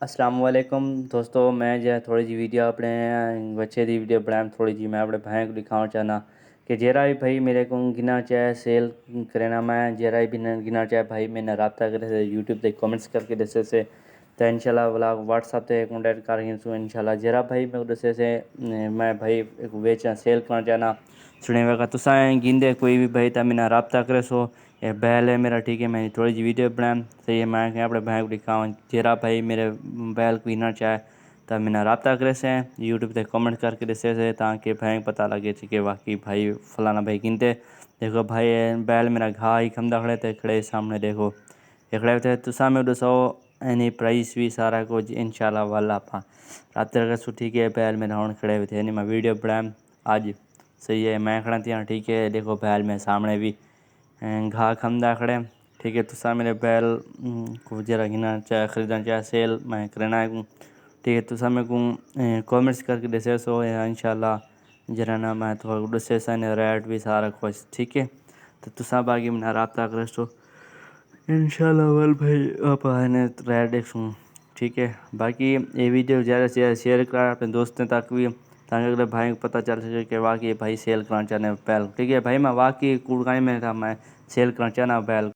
अस्सलाम वालेकुम दोस्तों, मैं जो थोड़ी जी वीडियो अपने बच्चे की वीडियो बनाया थोड़ी जी मैं अपने भाई को दिखाना चाहना कि जरा भी भाई मेरे को गिना चाहे सेल करना मैं जरा भी गिना चाहे भाई मैंने रब्ता करे यूट्यूब पे कमेंट्स करके दसे से तो इंशाल्लाह वाला व्हाट्सअप पे कॉन्टैक्ट कर इंशाल्लाह जरा भाई मैं दसे से मैं भाई बेचना सेल करना चाहना सुने वगैरह तुसा गिंदे कोई भी भाई तो मैंने रब्ता करे सो ये बैल है मेरा ठीक है। मैं थोड़ी जी वीडियो बनाया सही है। मैं अपने भाई को दिखाऊँ जरा भाई मेरे बैल को ना चाहे तो मैंने रब्ता करे से यूट्यूब पे कमेंट करके दसे से ताकि भाई को पता लगे कि वाकई भाई फलाना भाई गिनते देखो भाई बैल मेरा घा ही खमदा खड़े थे खड़े सामने देखो ये खड़े थे तुसा में दसो एनी प्राइस भी सारा कुछ इंशाल्लाह वाला पा रब्ता करे सो ठीक है। बैल मेरा हूँ खड़े हुए थे यानी मैं वीडियो बनाया आज सही है। मैं खड़ा थी ठीक है। देखो बैल में सामने भी घा खमदा खड़े ठीक है। तुसा मेरे बैल को जरा गिना चाहे ख़रीदना चाहे सेल मैं करना है ठीक है। तुसा मेरे को कॉमेंट्स करके दसे सो इंशाल्लाह जरा ना मैं तो दसे सन रेट भी सारा कुछ ठीक है। तो तुसा बाकी मैंने रब्ता करे सो इंशाल्लाह वाल भाई आप आने रेट देखूँ ठीक है। बाकी ये वीडियो ज़्यादा से ज़्यादा शेयर करा अपने दोस्तों तक भी ताकि अगले भाई को पता चल सके कि वाकई भाई सेल करना चाहने बैल ठीक है। भाई मैं वाकई कुड़गाई में था मैं सेल करना चाहना बैल।